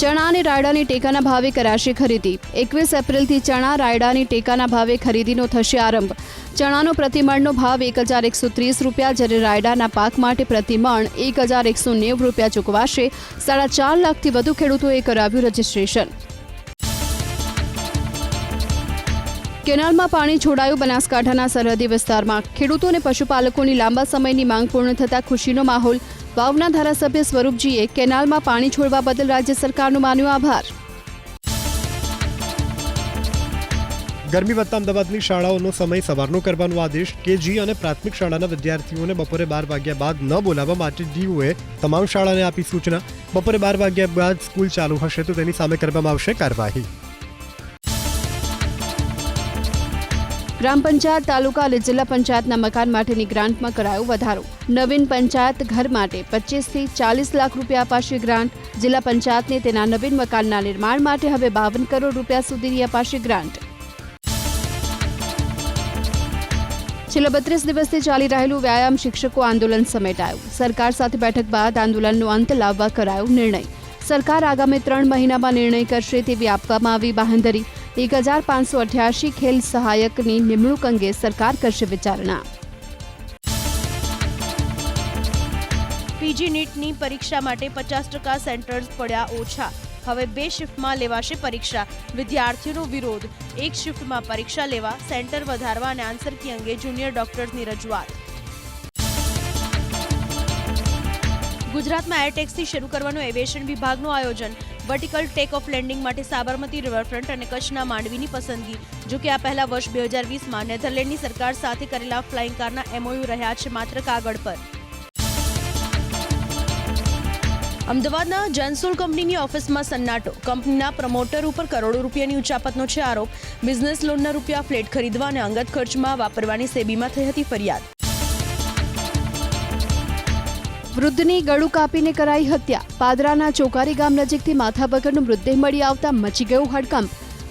ચણા અને રાયડાની ટેકાના ભાવે કરાશે ખરીદી। 21 એપ્રિલથી ચણા રાયડાની ટેકાના ભાવે ખરીદીનો થશે આરંભ। ચણાનો પ્રતિમણનો ભાવ 1130 રૂપિયા, જ્યારે રાયડાના પાક માટે પ્રતિમણ 1190 રૂપિયા ચૂકવાશે। 4.5 લાખથી વધુ ખેડૂતોએ કરાવ્યું રજીસ્ટ્રેશન। કેનાલમાં પાણી છોડાયું। બનાસકાંઠાના સરહદી વિસ્તારમાં ખેડૂતો અને પશુપાલકોની લાંબા સમયની માંગ પૂર્ણ થતાં ખુશીનો માહોલ। વાવના ધારાસભ્ય સ્વરૂપજીએ કેનાલમાં પાણી છોડવા બદલ રાજ્ય સરકારનો માન્યો આભાર। ગરમી વધતા અમદાવાદની શાળાઓનો સમય સવારનો કરવાનો આદેશ। કેજી અને પ્રાથમિક શાળાના વિદ્યાર્થીઓને બપોરે 12 વાગ્યા બાદ ન બોલાવવા માટે ડીઓએ તમામ શાળાને આપી સૂચના। બપોરે 12 વાગ્યા બાદ સ્કૂલ ચાલુ હશે તો તેની સામે કરવામાં આવશે કાર્યવાહી। ગ્રામ પંચાયત, તાલુકા અને જિલ્લા પંચાયતના મકાન માટેની ગ્રાન્ટમાં કરાયો વધારો। નવીન પંચાયત ઘર માટે 25થી 40 લાખ રૂપિયા અપાશે ગ્રાન્ટ। જિલ્લા પંચાયતને તેના નવીન મકાનના નિર્માણ માટે હવે 52 કરોડ રૂપિયા સુધીની અપાશે ગ્રાન્ટ। છેલ્લા 32 દિવસથી ચાલી રહેલું વ્યાયામ શિક્ષકો આંદોલન સમેટાયું। સરકાર સાથે બેઠક બાદ આંદોલનનો અંત લાવવા કરાયો નિર્ણય। સરકાર આગામી 3 મહિનામાં નિર્ણય કરશે તેવી આપવામાં આવી બાંહેધરી। 1588 ખેલ સહાયકની નિમણૂક અંગે સરકાર કરશે વિચારણા। પીજી નીટની પરીક્ષા માટે 50% સેન્ટર્સ પડ્યા ઓછા। હવે 2 શિફ્ટમાં લેવાશે પરીક્ષા। વિદ્યાર્થીઓનો વિરોધ। 1 શિફ્ટમાં પરીક્ષા લેવા, સેન્ટર વધારવા અને આન્સર કી અંગે જુનિયર ડોક્ટર્સની રજૂઆત। ગુજરાતમાં એર ટેક્સી શરૂ કરવાનું એવિએશન વિભાગનું આયોજન। વર્ટિકલ ટેક ઓફ લેન્ડિંગ માટે સાબરમતી રિવરફ્રન્ટ અને કચ્છના માંડવીની પસંદગી। જો કે આ પહેલા વર્ષ 2020માં નેધરલેન્ડની સરકાર સાથે કરેલા ફ્લાઇંગ કારના એમઓયુ રહ્યા છે માત્ર કાગળ પર। અમદાવાદના જેન્સોલ કંપનીની ઓફિસમાં સન્નાટો। કંપનીના પ્રમોટર ઉપર કરોડો રૂપિયાની ઉચાપતનો છે આરોપ। બિઝનેસ લોનના રૂપિયા ફ્લેટ ખરીદવા અને અંગત ખર્ચમાં વાપરવાની સેબીમાં થઈ હતી ફરિયાદ। વૃદ્ધની ગળું કાપીને કરાઈ હત્યા। પાદરાના ચોકારી ગામ નજીકથી માથા વગરનો મૃતદેહ મળી આવતા મચી ગયો હડકંપ।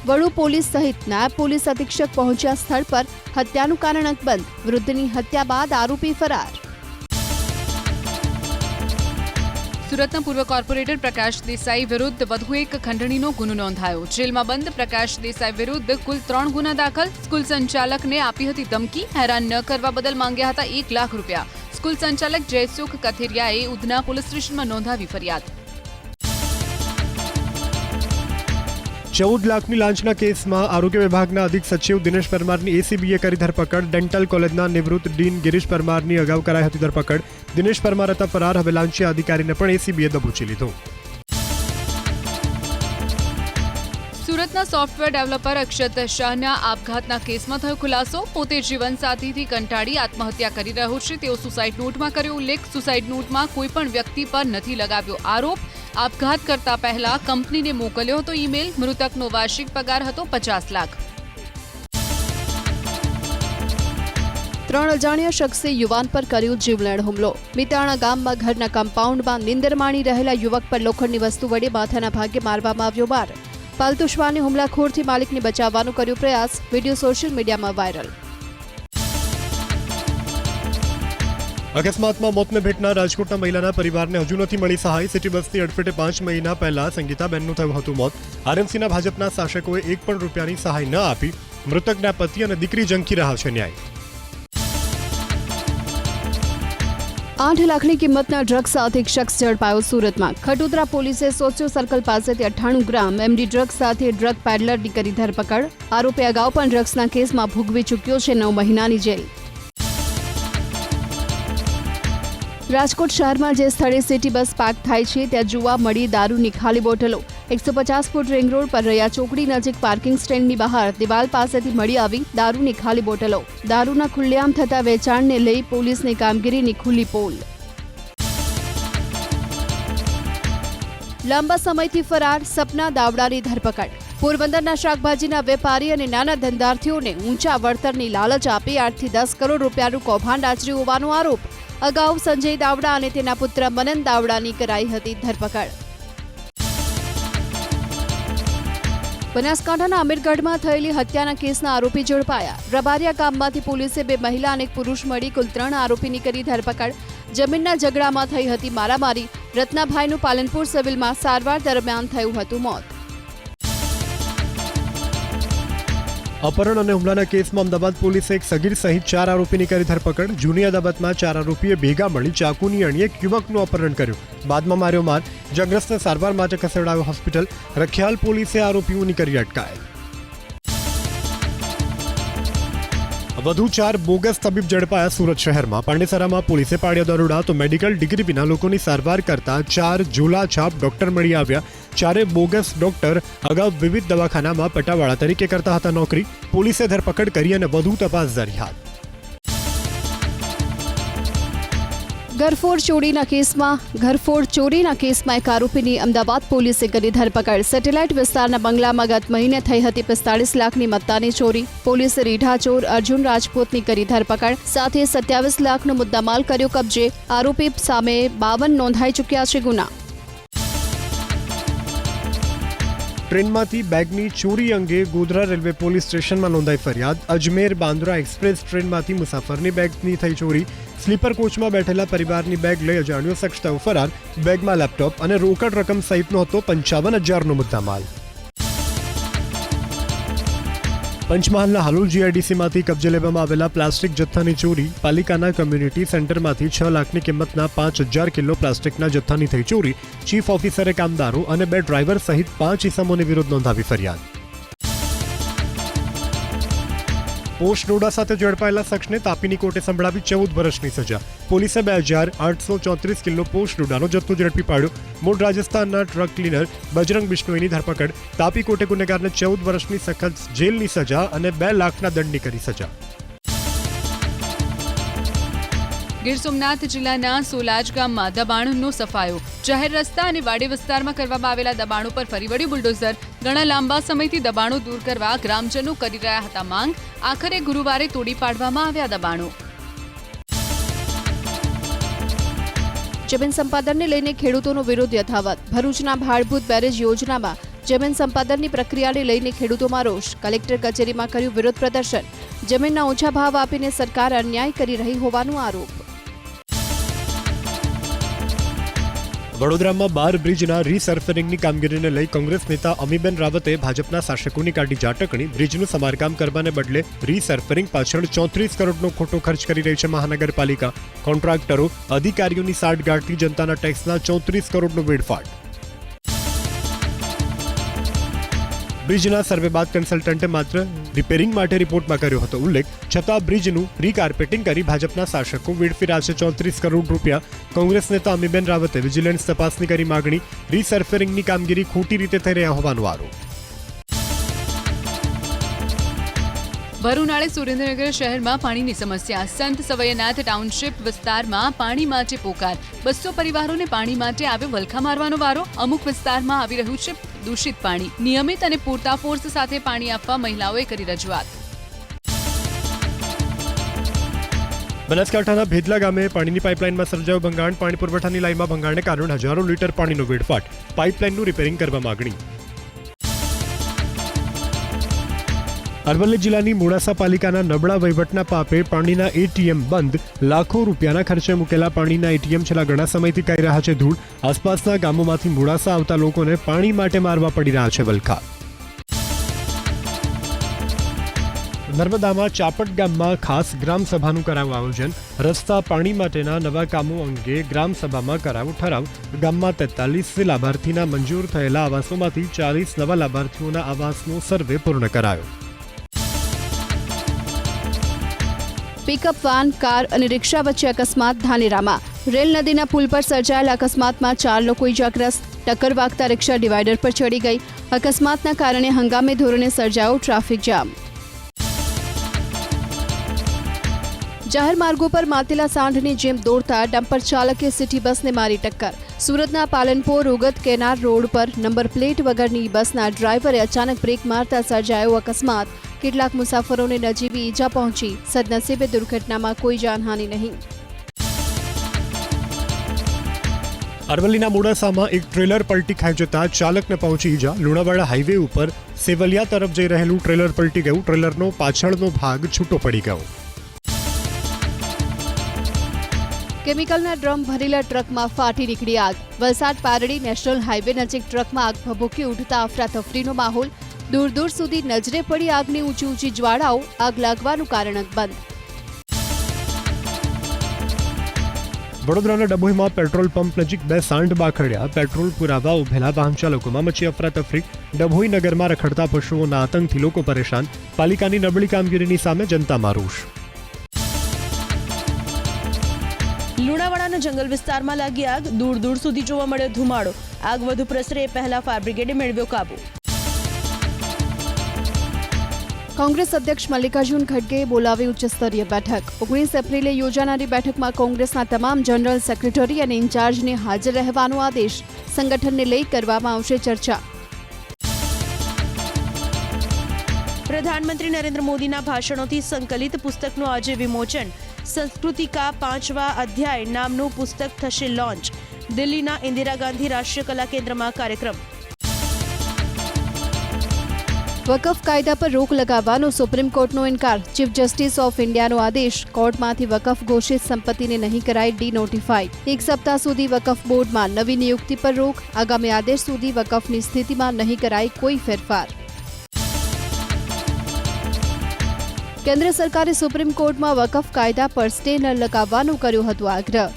વડુ પોલીસ સહિત નાયબ પોલીસ અધિક્ષક પહોંચ્યા સ્થળ પર। હત્યાનું કારણ અકબંધ। વૃદ્ધની હત્યા બાદ આરોપી ફરાર। સુરતના પૂર્વ કોર્પોરેટર પ્રકાશ દેસાઈ વિરુદ્ધ વધુ એક ખંડણીનો ગુનો નોંધાયો। જેલમાં બંધ પ્રકાશ દેસાઈ વિરુદ્ધ કુલ 3 ગુના દાખલ। સ્કૂલ સંચાલકને આપી હતી ધમકી। હેરાન ન કરવા બદલ માંગ્યા હતા 1 લાખ રૂપિયા। સ્કૂલ સંચાલક જયસુખ કથિરિયાએ ઉધના પોલીસ સ્ટેશનમાં નોંધાવી ફરિયાદ। 14 લાખની લાંચના કેસમાં આરોગ્ય વિભાગના અધિક સચિવ દિનેશ પરમારની એસીબીએ કરી ધરપકડ। ડેન્ટલ કોલેજના નિવૃત્ત ડીન ગિરીશ પરમારની અગાઉ કરાઈ હતી ધરપકડ। દિનેશ પરમાર હતા ફરાર। હવે લાંચિયા અધિકારીને પણ એસીબીએ દબોચી લીધો। સુરતના સોફ્ટવેર ડેવલપર અક્ષત શાહના આપઘાતના કેસમાં થયો ખુલાસો। પોતે જીવનસાથીથી કંટાળી આત્મહત્યા કરી રહ્યો છે તેવો સુસાઇડ નોટમાં કર્યો ઉલ્લેખ। સુસાઇડ નોટમાં કોઈ પણ વ્યક્તિ પર નથી લગાવ્યો આરોપ। આપઘાત કરતા પહેલા કંપનીને મોકલ્યો હતો ઈમેલ। મૃતકનો વાર્ષિક પગાર હતો 50 લાખ। 3 અજાણ્યા શખ્સે યુવાન પર કર્યો જીવલેણ હુમલો। મિતાણા ગામમાં ઘરના કમ્પાઉન્ડમાં નીંદર માણી રહેલા યુવક પર લોખંડની વસ્તુ વડે માથાના ભાગે મારવામાં આવ્યો માર। પાલતુ શ્વાને હુમલાખોરથી માલિકને બચાવવાનો કર્યો પ્રયાસ। વિડીયો સોશિયલ મીડિયામાં વાયરલ। અકસ્માતમાં મોતને ભેટનાર રાજકોટના મહિલાના પરિવારને હજુ નથી મળી સહાય। સિટી બસની અડફેટે 5 મહિના પહેલા સંગીતાબેનનું થયું હતું મોત। આરએમસીના ભાજપના શાસકોએ 1 પણ રૂપિયાની સહાય ન આપી। મૃતકના પતિ અને દીકરી ઝંખી રહ્યા છે ન્યાય। 8 લાખની કિંમતના ડ્રગ્સ સાથે એક શખ્સ ઝડપાયો સુરતમાં। ખટોદરા પોલીસે સોસિયો સર્કલ પાસેથી 98 ગ્રામ એમડી ડ્રગ્સ સાથે ડ્રગ પેડલરની કરી ધરપકડ। આરોપી અગાઉ પણ ડ્રગ્સના કેસમાં ભોગવી ચૂક્યો છે 9 મહિનાની જેલ। રાજકોટ શહેરમાં જે સ્થળે સિટી બસ પાર્ક થાય છે ત્યાં જોવા મળી દારૂની ખાલી બોટલો। 150 ફૂટ રિંગ રોડ પર રહ્યા ચોકડી નજીક પાર્કિંગ સ્ટેન્ડની બહાર દિવાલ પાસેથી મળી આવી દારૂની ખાલી બોટલો। દારૂના ખુલ્લેઆમ થતા વેચાણને લઈ પોલીસની કામગીરીની ખુલ્લી પોલ। લાંબા સમયથી ફરાર સપના દાવડાની ધરપકડ। પોરબંદરના શાકભાજીના વેપારી અને નાના ધંધાર્થીઓને ઊંચા વળતરની લાલચ આપી 8 થી 10 કરોડ રૂપિયાનું કૌભાંડ આચર્યું હોવાનો આરોપ। અગાઉ સંજય દાવડા અને તેના પુત્ર મનન દાવડાની કરાઈ હતી ધરપકડ। બનાસકાંઠાના અમીરગઢમાં થયેલી હત્યાના કેસના આરોપી ઝડપાયા। રબારિયા ગામમાંથી પોલીસે 2 મહિલા અને એક પુરુષ મળી કુલ 3 આરોપીની કરી ધરપકડ। જમીનના ઝઘડામાં થઈ હતી મારામારી। રત્નાભાઈનું પાલનપુર સિવિલમાં સારવાર દરમિયાન થયું હતું મોત. અપહરણ અને હુમલાના કેસમાં અમદાવાદ પોલીસે એક સગીર સહિત 4 આરોપીની કરી ધરપકડ. જૂની અદાવતમાં 4 આરોપીએ ભેગા મળી ચાકુની અણીએ એક યુવકનું અપહરણ કર્યું. બાદમાં માર્યો માર. ઇજાગ્રસ્તને સારવાર માટે ખસેડાયો હોસ્પિટલ. રખિયાલ પોલીસે આરોપીઓની કરી અટકાયત. વધુ 4 બોગસ તબીબ ઝડપાયા સુરત શહેરમાં. પાંડેસરામાં પોલીસે પાડ્યા દરોડા તો મેડિકલ ડિગ્રી વિના લોકોની સારવાર કરતા 4 ઝોલાછાપ ડોક્ટર મળી આવ્યા. 4 બોગસ ડોક્ટર અગાઉ વિવિધ દવાખાનામાં પટાવાળા તરીકે કરતા હતા નોકરી. પોલીસે ધરપકડ કરી અને વધુ તપાસ ધરી હાથ. ઘરફોડ ચોરીના કેસમાં એક આરોપીની અમદાવાદ પોલીસે કરી ધરપકડ. સેટેલાઇટ વિસ્તારના બંગલામાં ગત મહિને થઈ હતી 45 લાખની મત્તાની ચોરી. પોલીસે રીઢા ચોર અર્જુન રાજપૂતની કરી ધરપકડ. સાથે 27 લાખનો મુદ્દામાલ કર્યો કબજે. આરોપી સામે 52 નોંધાઈ ચૂક્યા છે ગુના. ટ્રેનમાંથી બેગની ચોરી અંગે ગોધરા રેલવે પોલીસ સ્ટેશનમાં નોંધાઈ ફરિયાદ. અજમેર બાંદ્રા એક્સપ્રેસ ટ્રેનમાંથી મુસાફરની બેગની થઈ ચોરી. સ્લીપર કોચમાં બેઠેલા પરિવારની બેગ લઈ અજાણ્યો શખ્સ થયો ફરાર. બેગમાં લેપટોપ અને રોકડ રકમ સહિતનો હતો 55,000નો મુદ્દામાલ. પંચમહાલના હાલોલ જીઆઈડીસીમાંથી કબજે લેવામાં આવેલા પ્લાસ્ટિક જથ્થાની ચોરી. પાલિકાના કમ્યુનિટી સેન્ટરમાંથી 6 લાખની કિંમતના 5,000 કિલો પ્લાસ્ટિકના જથ્થાની થઈ ચોરી. ચીફ ઓફિસરે કામદારો અને 2 ડ્રાઈવર સહિત 5 ઇસમોની વિરુદ્ધ નોંધાવી ફરિયાદ. પોસ્ટ રોડા સાથે ઝડપાયેલા શખ્સને તાપીની કોર્ટે સંભળાવી 14 વર્ષની સજા. પોલીસે 2,834 કિલો પોસ્ટ રોડાનો જથ્થો ઝડપી પાડ્યો. મૂળ રાજસ્થાનના ટ્રક ક્લીનર બજરંગ બિશ્નોઈની ધરપકડ. તાપી કોર્ટે ગુનેગારને 14 વર્ષની સખત જેલની સજા અને 2 લાખના દંડની કરી સજા. ગીર સોમનાથ જિલ્લાના સોલાજ ગામમાં દબાણનો સફાયો. જાહેર રસ્તા અને વાડી વિસ્તારમાં કરવામાં આવેલા દબાણો પર ફરી વળ્યું બુલડોઝર. ઘણા લાંબા સમયથી દબાણો દૂર કરવા ગ્રામજનો કરી રહ્યા હતા માંગ. આખરે ગુરુવારે તોડી પાડવામાં આવ્યા દબાણો. જમીન સંપાદનને લઈને ખેડૂતોનો વિરોધ યથાવત. ભરૂચના ભાડભૂત બેરેજ યોજનામાં જમીન સંપાદનની પ્રક્રિયાને લઈને ખેડૂતોમાં રોષ. કલેક્ટર કચેરીમાં કર્યું વિરોધ પ્રદર્શન. જમીનના ઓછા ભાવ આપીને સરકાર અન્યાય કરી રહી હોવાનો આરોપ. વડોદરામાં 12 બ્રિજના રીસર્ફેરિંગની કામગીરીને લઈ કોંગ્રેસ નેતા અમીબેન રાવતે ભાજપના શાસકોની કાઢી ઝાટકણી. બ્રિજનું સમારકામ કરવાને બદલે રીસર્ફેરિંગ પાછળ 34 કરોડનો ખોટો ખર્ચ કરી રહી છે મહાનગરપાલિકા. કોન્ટ્રાક્ટરો અધિકારીઓની સાઠગાંઠથી જનતાના ટેક્સના 34 કરોડનો વેડફાટ. બ્રિજના સર્વે બાદ કન્સલ્ટન્ટે માત્ર રિપેરિંગ માટે રિપોર્ટમાં કર્યો હતો ઉલ્લેખ. છતાં બ્રિજનું રીકાર્પેટિંગ કરી ભાજપના શાસકો વેડફી રહ્યા છે 34 કરોડ રૂપિયા. કોંગ્રેસ નેતા અમીબેન રાવતે વિજિલન્સ તપાસની કરી માગણી. રીસર્ફેરિંગની કામગીરી ખોટી રીતે થઈ રહ્યા હોવાનો આરોપ. ભરૂનાળે સુરેન્દ્રનગર શહેરમાં પાણીની સમસ્યા. સંત સવયનાથ ટાઉનશીપ વિસ્તારમાં પાણી માટે પોકાર. 200 પરિવારોને પાણી માટે આવ્યો વલખા મારવાનો વારો. અમુક વિસ્તારમાં આવી રહ્યું છે દૂષિત પાણી. નિયમિત અને પૂરતા ફોર્સ સાથે પાણી આપવા મહિલાઓએ કરી રજૂઆત. બનાસકાંઠાના ભેદલા ગામે પાણીની પાઇપલાઇનમાં સર્જાયો ભંગાણ. પાણી પુરવઠાની લાઇનમાં ભંગાણને કારણે હજારો લીટર પાણીનો વેડફાટ. પાઇપલાઇનનું રિપેરિંગ કરવા માગણી. અરવલ્લી જિલ્લાની મોડાસા પાલિકાના નબળા વહીવટના પાપે પાણીના એટીએમ બંધ. લાખો રૂપિયાના ખર્ચે મૂકેલા પાણીના એટીએમ છેલ્લા ઘણા સમયથી કાઢી રહ્યા છે ધૂળ. આસપાસના ગામોમાંથી મોડાસા આવતા લોકોને પાણી માટે મારવા પડી રહ્યા છે વલખા. નર્મદામાં ચાપટ ગામમાં ખાસ ગ્રામસભાનું કરાયું આયોજન. રસ્તા પાણી માટેના નવા કામો અંગે ગ્રામસભામાં કરાયો ઠરાવ. ગામમાં 43 લાભાર્થીના મંજૂર થયેલા આવાસોમાંથી 40 નવા લાભાર્થીઓના આવાસનો સર્વે પૂર્ણ કરાયો. પિકઅપ વાન, કાર અને રિક્ષા વચ્ચે અકસ્માત ધાનેરામાં. રેલ નદીના પુલ પર સર્જાયેલા અકસ્માતમાં 4 લોકો ઇજાગ્રસ્ત. ટક્કર વાગતા રિક્ષા ડિવાઈડર પર ચડી ગઈ. અકસ્માતના કારણે હંગામી ધોરણે સર્જાયો ટ્રાફિક જામ. જાહેર માર્ગો પર માતેલા સાંઢની જેમ દોડતા ડમ્પર ચાલકે સિટી બસને મારી ટક્કર. સુરતના પાલનપુર ઉગત કેનાર રોડ પર નંબર પ્લેટ વગરની બસના ડ્રાઈવરે અચાનક બ્રેક મારતા સર્જાયો અકસ્માત. કેટલાક મુસાફરોને નજીવી ઈજા પહોંચી. સદનસીબે દુર્ઘટનામાં કોઈ જાનહાનિ નહીં. અરવલ્લીના મોડાસામાં એક ટ્રેલર પલટી ખાઈ જતા ચાલકને પહોંચી ઈજા. લુણાવાડા હાઈવે ઉપર સેવલિયા તરફ જઈ રહેલું ટ્રેલર પલટી ગયું. ટ્રેલરનો પાછળનો ભાગ છૂટો પડી ગયો. કેમિકલના ડ્રમ ભરેલા ટ્રકમાં ફાટી નીકળી આગ. વલસાડ પારડી નેશનલ હાઈવે નજીક ટ્રકમાં આગ ભભૂકી ઉઠતા અફરાતફરીનો માહોલ. દૂર દૂર સુધી નજરે પડી આગની ઊંચી ઊંચી જ્વાળાઓ. આગ લાગવાનું કારણ અકબંધ. વડોદરાના ડભોઈમાં પેટ્રોલ પંપ નજીક બે સાંઢ બાખડ્યા. પેટ્રોલ પુરાવા ઉભેલા વાહન ચાલકોમાં મચી અફરાતફરી. ડભોઈ નગરમાં રખડતા પશુઓના આતંકથી લોકો પરેશાન. પાલિકાની નબળી કામગીરીની સામે જનતામાં રોષ. લુણાવાડાના જંગલ વિસ્તારમાં લાગી આગ. દૂર દૂર સુધી જોવા મળ્યો ધુમાડો. આગ વધુ પ્રસરે એ પહેલા ફાયર બ્રિગેડે મેળવ્યો કાબુ. કોંગ્રેસ અધ્યક્ષ મલ્લિકાર્જુન ખડગેએ બોલાવી ઉચ્ચસ્તરીય બેઠક. 19 એપ્રિલે યોજાનારી બેઠકમાં કોંગ્રેસના તમામ જનરલ સેક્રેટરી અને ઇન્ચાર્જને હાજર રહેવાનો આદેશ. સંગઠનને લઈ કરવામાં આવશે ચર્ચા. પ્રધાનમંત્રી નરેન્દ્ર મોદીના ભાષણોથી સંકલિત પુસ્તકનું આજે વિમોચન. સંસ્કૃતિ કા 5વાं અધ્યાય નામનું પુસ્તક થશે લોન્ચ. દિલ્હીના ઇન્દિરા ગાંધી રાષ્ટ્રીય કલા કેન્દ્રમાં કાર્યક્રમ. વકફ કાયદા પર રોક લગાવવાનો સુપ્રીમ કોર્ટનો ઇનકાર. ચીફ જસ્ટિસ ઓફ ઇન્ડિયાનો આદેશ. કોર્ટમાંથી વકફ ઘોષિત સંપત્તિને નહીં કરાય ડી-નોટિફાઈ. 1 સપ્તાહ સુધી વકફ બોર્ડમાં નવી નિયુક્તિ પર રોક. આગામી આદેશ સુધી વકફની સ્થિતિમાં નહીં કરાય કોઈ ફેરફાર. કેન્દ્ર સરકારે સુપ્રીમ કોર્ટમાં વકફ કાયદા પર સ્ટે ન લગાવવાનું કર્યું હતું આગ્રહ.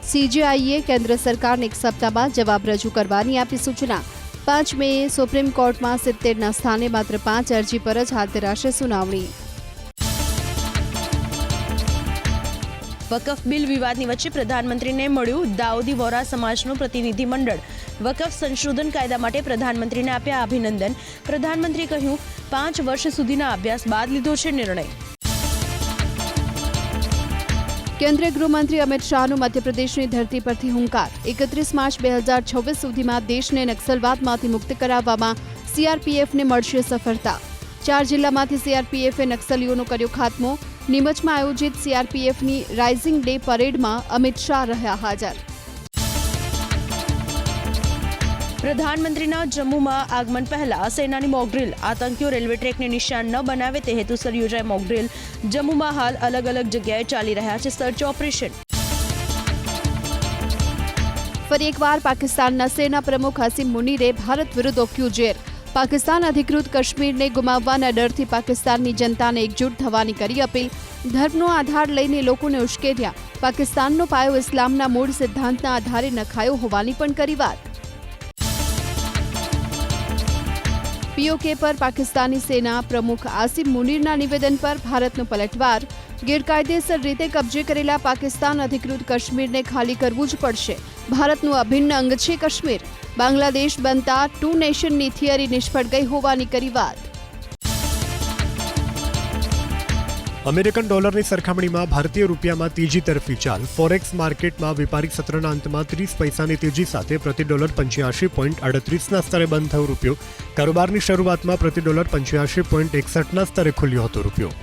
સીજેઆઈએ કેન્દ્ર સરકારને 1 સપ્તાહમાં જવાબ રજૂ કરવાની આપી સૂચના. 5 મેએ સુપ્રીમ કોર્ટમાં 70ના સ્થાને માત્ર 5 અરજી પર જ હાથ ધરાશે સુનાવણી. વકફ બિલ વિવાદની વચ્ચે પ્રધાનમંત્રીને મળ્યું દાઉદી વોરા સમાજનું પ્રતિનિધિ મંડળ. વકફ સંશોધન કાયદા માટે પ્રધાનમંત્રીને આપ્યા અભિનંદન. પ્રધાનમંત્રીએ કહ્યું 5 વર્ષ સુધીના અભ્યાસ બાદ લીધો છે નિર્ણય. કેન્દ્રીય ગૃહમંત્રી અમિત શાહનો મધ્યપ્રદેશની ધરતી પરથી હુંકાર. 31 માર્ચ 2026 સુધીમાં દેશને નક્સલવાદમાંથી મુક્ત કરાવવામાં સીઆરપીએફને મળશે સફળતા. 4 જિલ્લામાંથી સીઆરપીએફે નક્સલીઓનો કર્યો ખાત્મો. નીમચમાં આયોજિત સીઆરપીએફની રાઇઝિંગ ડે પરેડમાં અમિત શાહ રહ્યા હાજર. પ્રધાનમંત્રીના જમ્મુમાં આગમન પહેલા સેનાની મોકડ્રીલ. આતંકીઓ રેલવે ટ્રેકને નિશાન ન બનાવે તે હેતુસર યોજાય મોકડ્રીલ. જમ્મુમાં હાલ અલગ અલગ જગ્યાએ ચાલી રહ્યા છે સર્ચ ઓપરેશન. ફરી એકવાર પાકિસ્તાનના સેના પ્રમુખ હસીમ મુનીરે ભારત વિરુદ્ધ ઓક્યું ઝેર. પાકિસ્તાન અધિકૃત કાશ્મીરને ગુમાવવાના ડરથી પાકિસ્તાનની જનતાને એકજૂટ થવાની કરી અપીલ. ધર્મનો આધાર લઈને લોકોને ઉશ્કેર્યા. પાકિસ્તાનનો પાયો ઇસ્લામના મૂળ સિદ્ધાંતના આધારે નખાયો હોવાની પણ કરી વાત. પીઓકે પર પાકિસ્તાની સેના પ્રમુખ આસિમ મુનીરના નિવેદન પર ભારતનો પલટવાર. ગેરકાયદેસર રીતે કબજે કરેલા પાકિસ્તાન અધિકૃત કાશ્મીરને ખાલી કરવું જ પડશે. ભારતનું અભિન્ન અંગ છે કાશ્મીર. બાંગ્લાદેશ બનતા 2 નેશનની થિયરી નિષ્ફળ ગઈ હોવાની કરી વાત. અમેરિકન ડોલરની સરખામણીમાં ભારતીય રૂપિયામાં ત્રીજી તરફી ચાલ. ફોરેક્સ માર્કેટમાં વેપારિક સત્રના અંતમાં 30 પૈસાની તેજી સાથે પ્રતિ ડોલર 85.38ના સ્તરે બંધ થયો રૂપિયો. કારોબારની શરૂઆતમાં પ્રતિ ડોલર 85.61ના સ્તરે ખુલ્યો હતો રૂપિયો.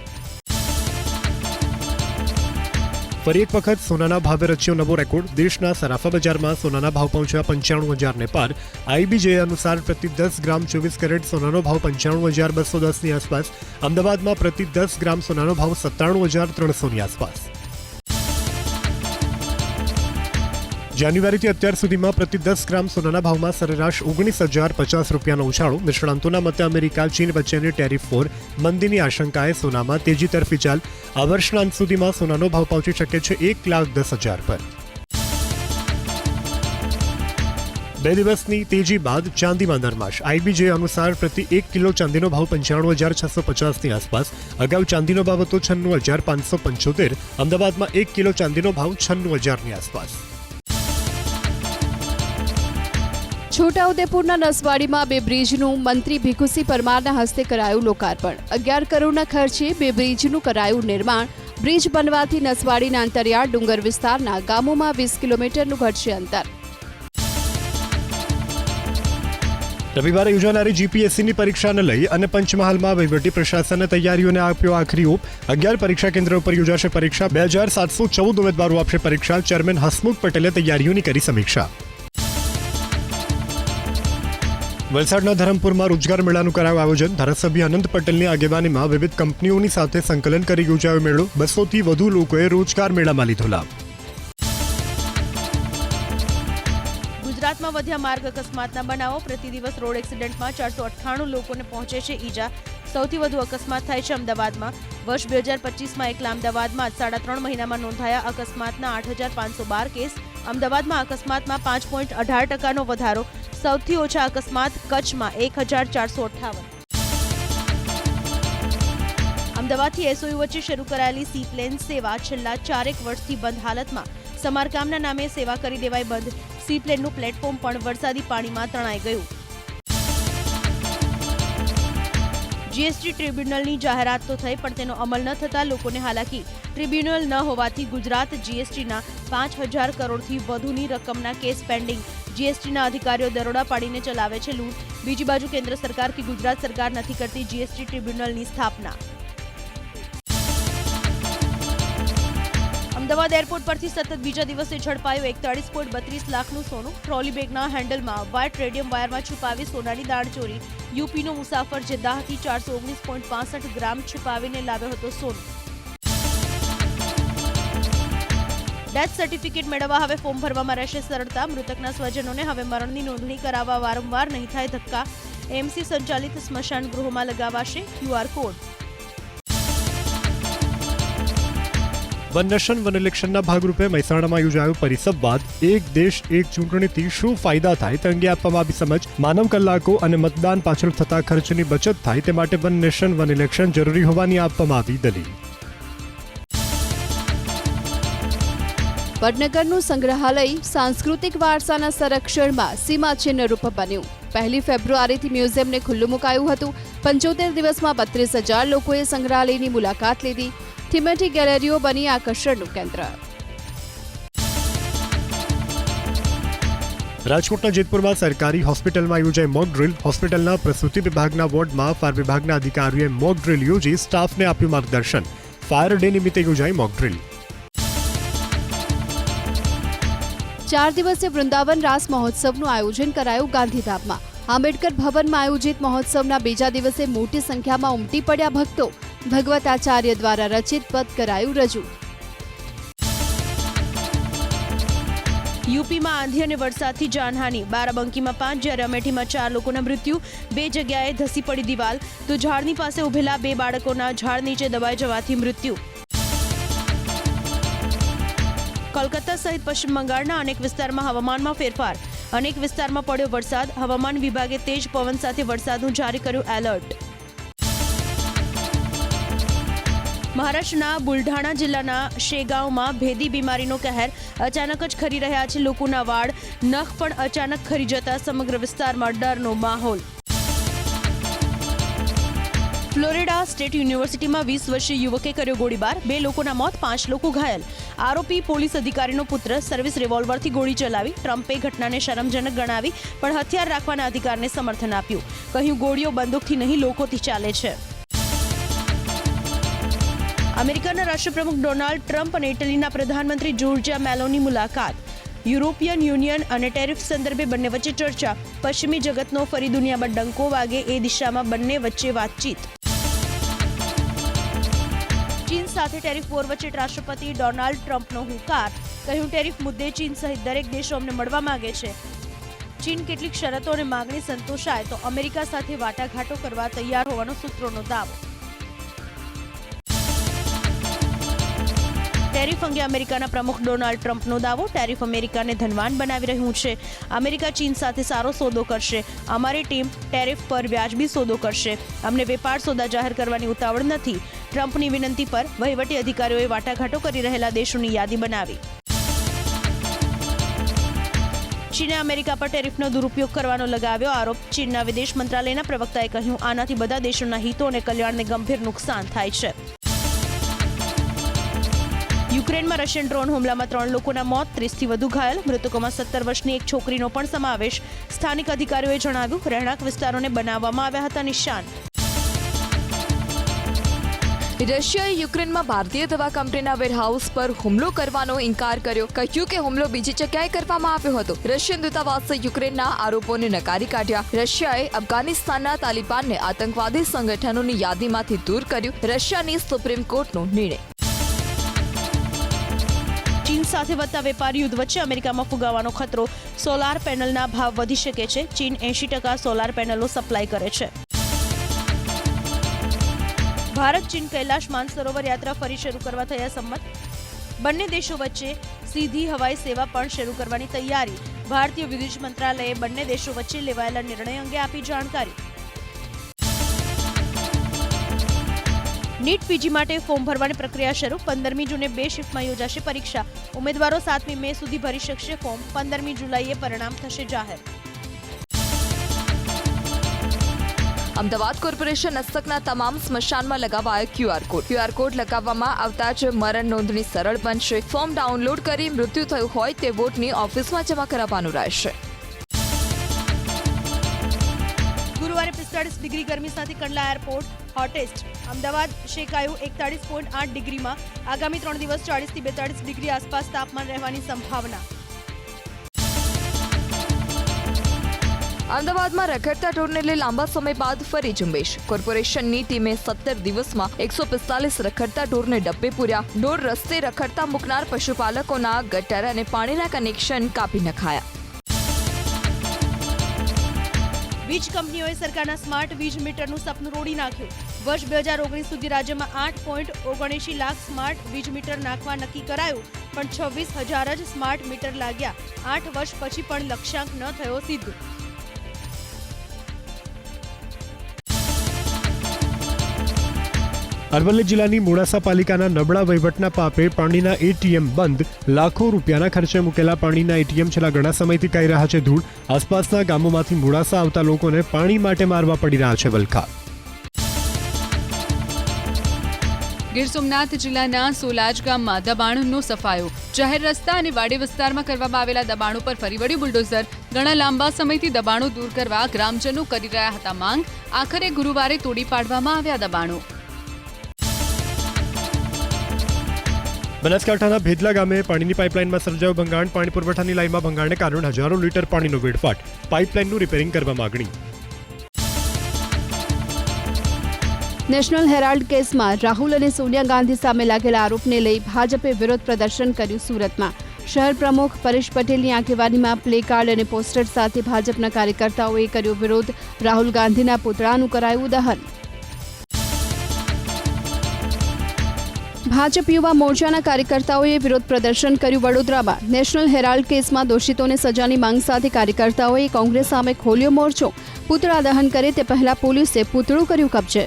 ફરી એક વખત સોનાના ભાવે રચ્યો નવો રેકોર્ડ. દેશના સરાફા બજારમાં સોનાના ભાવ પહોંચ્યા 95,000ને પાર. આઈબીજે અનુસાર પ્રતિ 10 ગ્રામ 24 કેરેટ સોનાનો ભાવ 95,210ની આસપાસ. અમદાવાદમાં પ્રતિ 10 ગ્રામ સોનાનો ભાવ 97,300ની આસપાસ. જાન્યુઆરીથી અત્યાર સુધીમાં પ્રતિ 10 ગ્રામ સોનાના ભાવમાં સરેરાશ 19,050 રૂપિયાનો ઉછાળો. નિષ્ણાંતોના મતે અમેરિકા ચીન વચ્ચેની ટેરિફ વોર મંદીની આશંકાએ સોનામાં તેજી તરફી ચાલ. આ વર્ષના અંત સુધીમાં સોનાનો ભાવ પહોંચી શકે છે 1,10,000 પર. 2 દિવસની તેજી બાદ ચાંદીમાં નરમાશ. આઈબીજે અનુસાર પ્રતિ 1 કિલો ચાંદીનો ભાવ 95,650ની આસપાસ. અગાઉ ચાંદીનો ભાવ હતો 96,575. અમદાવાદમાં 1 કિલો ચાંદીનો ભાવ 96,000ની આસપાસ. છોટાઉદેપુરના નસવાડીમાં 2 બ્રિજનું મંત્રી ભીખુસિંહ પરમારના હસ્તે કરાયું લોકાર્પણ. 11 કરોડના ખર્ચે 2 બ્રિજનું કરાયું નિર્માણ. બ્રિજ બનવાથી નસવાડીના અંતરિયાળ ડુંગર વિસ્તારના ગામોમાં 20 કિલોમીટરનું ઘટશે અંતર. રવિવારે યોજાનારી જીપીએસસીની પરીક્ષાને લઈ અને પંચમહાલમાં વહીવટી પ્રશાસને તૈયારીઓને આપ્યો આખરી ઓપ. 11 પરીક્ષા કેન્દ્રો પર યોજાશે પરીક્ષા. 2,714 ઉમેદવારો આપશે પરીક્ષા. ચેરમેન હસમુખ પટેલે તૈયારીઓની કરી સમીક્ષા. વલસાડના ધરમપુરમાં રોજગાર મેળાનું કરાયું આયોજન. ધારાસભ્ય અનંત પટેલની આગેવાનીમાં વિવિધ કંપનીઓની સાથે સંકલન કરી યોજાયો મેળો. 200થી વધુ લોકોએ રોજગાર મેળામાં લીધો લાભ. વધ્યા માર્ગ અકસ્માતના બનાવો. પ્રતિ દિવસ રોડ એક્સિડન્ટમાં 498 લોકોને પહોંચે છે ઈજા. સૌથી વધુ અકસ્માત થાય છે અમદાવાદમાં. વર્ષ 2025માં એકલા અમદાવાદમાં 3.5 મહિનામાં નોંધાયા અકસ્માતના 8,512 કેસ. અમદાવાદમાં અકસ્માતમાં 5.18% વધારો. સૌથી ઓછા અકસ્માત કચ્છમાં 1,458. અમદાવાદથી એસઓયુ વચ્ચે શરૂ કરાયેલી સી પ્લેન સેવા છેલ્લા 4 વર્ષથી બંધ હાલતમાં. સમારકામના નામે સેવા કરી દેવાઈ બંધ. સી પ્લેનનું પ્લેટફોર્મ પણ વરસાદી પાણીમાં તણાઈ ગયું. જીએસટી ટ્રિબ્યુનલની જાહેરાત તો થઈ પણ તેનો અમલ ન થતા લોકોને હાલાકી. ટ્રિબ્યુનલ ન હોવાથી ગુજરાત જીએસટીના 5,000 કરોડથી વધુની રકમના કેસ પેન્ડિંગ. જીએસટીના અધિકારીઓ દરોડા પાડીને ચલાવે છે લૂંટ. બીજી બાજુ કેન્દ્ર સરકાર કે ગુજરાત સરકાર નથી કરતી જીએસટી ટ્રિબ્યુનલની સ્થાપના. અમદાવાદ એરપોર્ટ પરથી સતત બીજા દિવસે ઝડપાયું 41.32 લાખનું સોનું. ટ્રોલી બેગના હેન્ડલમાં વ્હાઇટ રેડિયમ વાયરમાં છુપાવી સોનાની દાણચોરી. યુપીનો મુસાફર જેદાહથી 419.65 ગ્રામ છુપાવીને લાવ્યો હતો સોનું. ડેથ સર્ટિફિકેટ મેળવવા હવે ફોર્મ ભરવામાં રહેશે સરળતા. મૃતકના સ્વજનોને હવે મરણની નોંધણી કરાવવા વારંવાર નહીં થાય ધક્કા. એમસી સંચાલિત સ્મશાન ગૃહોમાં લગાવાશે QR code. One nation one ઇલેક્શનના ભાગરૂપે મહેસાણામાં યોજાયો પરિસંવાદ. એક દેશ એક ચૂંટણીથી શું ફાયદા થાય તે અંગે આપવામાં આવી સમજ. માનવ કલાકો અને મતદાન પાછળ થતા ખર્ચની બચત થાય તે માટે વન નેશન વન ઇલેક્શન જરૂરી હોવાની આપવામાં આવી દલીલ. વડનગરનું સંગ્રહાલય સાંસ્કૃતિક વારસાના સંરક્ષણમાં સીમાચિહ્નરૂપ બન્યું. 1 ફેબ્રુઆરીથી મ્યુઝિયમને ખુલ્લું મુકાયું હતું. 75 દિવસમાં 32,000 લોકોએ સંગ્રહાલયની મુલાકાત લીધી. થીમેટિક ગેલેરીઓ બની આકર્ષણનું કેન્દ્ર. રાજકોટના જેતપુરમાં સરકારી હોસ્પિટલમાં યોજાઈ મોક ડ્રીલ. હોસ્પિટલના પ્રસૂતિ વિભાગના વોર્ડમાં ફાયર વિભાગના અધિકારીઓએ મોક ડ્રીલ યોજી સ્ટાફને આપ્યું માર્ગદર્શન. ફાયર ડે નિમિત્તે યોજાઈ મોક ડ્રીલ. 4 દિવસીય વૃંદાવન રાસ મહોત્સવનું આયોજન કરાયું ગાંધીધામમાં. આંબેડકર ભવનમાં આયોજિત મહોત્સવના બીજા દિવસે મોટી સંખ્યામાં ઉમટી પડ્યા ભક્તો. ભગવત આચાર્ય દ્વારા રચિત પદ કરાયું રજૂ. યુપીમાં આંધી અને વરસાદથી જાનહાનિ. બારાબંકીમાં 5 જ્યારે અમેઠીમાં 4 લોકોના મૃત્યુ. 2 જગ્યાએ ધસી પડી દિવાલ તો ઝાડની પાસે ઉભેલા 2 બાળકોના ઝાડ નીચે દબાઈ જવાથી મૃત્યુ. કોલકાતા સહિત પશ્ચિમ બંગાળના અનેક વિસ્તારમાં હવામાનમાં ફેરફાર. અનેક વિસ્તારમાં પડ્યો વરસાદ. હવામાન વિભાગે તેજ પવન સાથે વરસાદનું જારી કર્યું એલર્ટ. મહારાષ્ટ્રના બુલઢાણા જિલ્લાના શેગાંવમાં ભેદી બીમારીનો કહેર. અચાનક જ ખરી રહ્યા છે લોકોના વાળ. નખ પણ અચાનક ખરી જતા સમગ્ર વિસ્તારમાં ડરનો માહોલ. ફ્લોરિડા સ્ટેટ યુનિવર્સિટીમાં 20 વર્ષીય યુવકે કર્યો ગોળીબાર. 2 લોકોના મોત, 5 લોકો ઘાયલ. આરોપી પોલીસ અધિકારીનો પુત્ર. સર્વિસ રિવોલ્વરથી ગોળી ચલાવી. ટ્રમ્પે ઘટનાને શરમજનક ગણાવી પણ હથિયાર રાખવાના અધિકારને સમર્થન આપ્યું. કહ્યું ગોળીઓ બંદૂકથી નહીં લોકોથી ચાલે છે. અમેરિકાના રાષ્ટ્રપ્રમુખ ડોનાલ્ડ ટ્રમ્પ અને ઇટલીના પ્રધાનમંત્રી જોર્જિયા મેલોની મુલાકાત. યુરોપિયન યુનિયન અને ટેરિફ સંદર્ભે બંને વચ્ચે ચર્ચા. પશ્ચિમી જગતનો ફરી દુનિયામાં ડંકો વાગે એ દિશામાં બંને વચ્ચે વાતચીત. ચીન સાથે ટેરિફ વોર વચ્ચે રાષ્ટ્રપતિ ડોનાલ્ડ ટ્રમ્પનો હુંકાર. કહ્યું ટેરિફ મુદ્દે ચીન સહિત દરેક દેશો અમને મળવા માંગે છે. ચીન કેટલીક શરતો અને માંગણી સંતોષાય તો અમેરિકા સાથે વાટાઘાટો કરવા તૈયાર હોવાનો સૂત્રોનો દાવો. ટેરિફ અંગે અમેરિકાના પ્રમુખ ડોનાલ્ડ ટ્રમ્પનો દાવો. ટેરિફ અમેરિકાને ધનવાન બનાવી રહ્યું છે. અમેરિકા ચીન સાથે સારો સોદો કરશે. અમારી ટીમ ટેરિફ પર વ્યાજબી સોદો કરશે. અમને વેપાર સોદા જાહેર કરવાની ઉતાવળ નથી. ટ્રમ્પની વિનંતી પર વહીવટી અધિકારીઓએ વાટાઘાટો કરી રહેલા દેશોની યાદી બનાવી. ચીને અમેરિકા પર ટેરિફનો દુરુપયોગ કરવાનો લગાવ્યો આરોપ. ચીનના વિદેશ મંત્રાલયના પ્રવક્તાએ કહ્યું આનાથી બધા દેશોના હિતો અને કલ્યાણને ગંભીર નુકસાન થાય છે. યુક્રેનમાં રશિયન ડ્રોન હુમલામાં 3 લોકોના મોત, 30થી વધુ ઘાયલ. મૃતકોમાં 17 વર્ષની એક છોકરીનો પણ સમાવેશ. સ્થાનિક અધિકારીઓએ જણાવ્યું રહેણાંક વિસ્તારોને બનાવવામાં આવ્યા હતા નિશાન. રશિયાએ યુક્રેનમાં ભારતીય દવા કંપનીના વેરહાઉસ પર હુમલો કરવાનો ઇનકાર કર્યો. કહ્યું કે હુમલો બીજી જગ્યાએ કરવામાં આવ્યો હતો. રશિયન દૂતાવાસે યુક્રેનના આરોપોને નકારી કાઢ્યા. રશિયાએ અફઘાનિસ્તાનના તાલિબાનને આતંકવાદી સંગઠનોની યાદીમાંથી દૂર કર્યું. રશિયાની સુપ્રીમ કોર્ટનો નિર્ણય. ચીન સાથે વધતા વેપાર યુદ્ધ વચ્ચે અમેરિકામાં ફુગાવાનો ખતરો. સોલાર પેનલના ભાવ વધી શકે છે. ચીન 80% સોલાર પેનલો સપ્લાય કરે છે. ભારત ચીન કૈલાશ માનસરોવર યાત્રા ફરી શરૂ કરવા થયા સંમત. બંને દેશો વચ્ચે સીધી હવાઈ સેવા પણ શરૂ કરવાની તૈયારી. ભારતીય વિદેશ મંત્રાલયે બંને દેશો વચ્ચે લેવાયેલા નિર્ણય અંગે આપી જાણકારી. નીટ પીજી માટે ફોર્મ ભરવાની પ્રક્રિયા શરૂ. 15મી જૂને 2 શિફ્ટમાં યોજાશે પરીક્ષા. ઉમેદવારો 7મી મે સુધી ભરી શકશે ફોર્મ. 15મી જુલાઈએ પરિણામ થશે જાહેર. અમદાવાદ કોર્પોરેશન હસ્તકના તમામ સ્મશાનમાં લગાવાયો QR કોડ. QR કોડ લગાવવામાં આવતા જ મરણ નોંધણી સરળ બનશે. ફોર્મ ડાઉનલોડ કરી મૃત્યુ થયું હોય તે વોટની ઓફિસમાં જમા કરાવવાનું રહેશે. ગુરુવારે 45 ડિગ્રી ગરમી સાથે કંડલા એરપોર્ટ હોટેસ્ટ. અમદાવાદ શેકાયું 41.8 ડિગ્રીમાં. આગામી 3 દિવસ 40 થી 42 ડિગ્રી આસપાસ તાપમાન રહેવાની સંભાવના. અમદાવાદમાં રખડતા ઢોરને લઈ લાંબા સમય બાદ ફરી ઝુંબેશ. કોર્પોરેશનની ટીમે 17 દિવસમાં 145 રખડતા ઢોરને ડબ્બે પૂર્યા. ઢોર રસ્તે રખડતા મૂકનાર પશુપાલકોના ગટર અને પાણીના કનેક્શન કાપી નખાયા. વીજ કંપનીઓએ સરકારના સ્માર્ટ વીજ મીટરનું સપનું રોડી નાખ્યું. વર્ષ 2019 સુધી રાજ્યમાં 8.79 લાખ સ્માર્ટ વીજ મીટર નાખવા નક્કી કરાયું, પણ 26,000 જ સ્માર્ટ મીટર લાગ્યા. 8 વર્ષ પછી પણ લક્ષ્યાંક ન થયો સિદ્ધ. અરવલ્લી જિલ્લાની મોડાસા પાલિકાના નબળા વહીવટના પાપે પાણીના એટીએમ બંધ. લાખો રૂપિયાના ખર્ચે મૂકેલા પાણીના એટીએમ છેલ્લા ઘણા સમયથી કાઢી રહ્યા છે ધૂળ. આસપાસના ગામોમાંથી મોડાસા આવતા લોકોને પાણી માટે મારવા પડી રહ્યા છે વલખા. ગીર સોમનાથ જિલ્લાના સોલાજ ગામમાં દબાણોનો સફાયો. જાહેર રસ્તા અને વાડી વિસ્તારમાં કરવામાં આવેલા દબાણો પર ફરી વળ્યું બુલડોઝર. ઘણા લાંબા સમયથી દબાણો દૂર કરવા ગ્રામજનો કરી રહ્યા હતા માંગ. આખરે ગુરુવારે તોડી પાડવામાં આવ્યા દબાણો. બનાસકાંઠાના ભેદલા ગામે પાણીની પાઇપલાઇનમાં સર્જાયો ભંગાણ. પાણી પુરવઠાની લાઇનમાં ભંગાણને કારણે હજારો લીટર પાણીનો વેડફાટ. પાઇપલાઇનનું રિપેરિંગ કરવા માંગણી. નેશનલ હેરાલ્ડ કેસમાં રાહુલ અને સોનિયા ગાંધી સામે લાગેલા આરોપને લઈ ભાજપે વિરોધ પ્રદર્શન કર્યું સુરતમાં. શહેર પ્રમુખ પરેશ પટેલની આગેવાનીમાં પ્લેકાર્ડ અને પોસ્ટર સાથે ભાજપના કાર્યકર્તાઓએ કર્યો વિરોધ. રાહુલ ગાંધીના પુતળાનું કરાયું દહન. ભાજપ યુવા મોરચાના કાર્યકર્તાઓએ વિરોધ પ્રદર્શન કર્યું વડોદરામાં. નેશનલ હેરાલ્ડ કેસમાં દોષિતોને સજાની માંગ સાથે કાર્યકર્તાઓએ કોંગ્રેસ સામે ખોલ્યો મોરચો. પુતળા દહન કરે તે પહેલા પોલીસે પૂતળું કર્યું કબજે.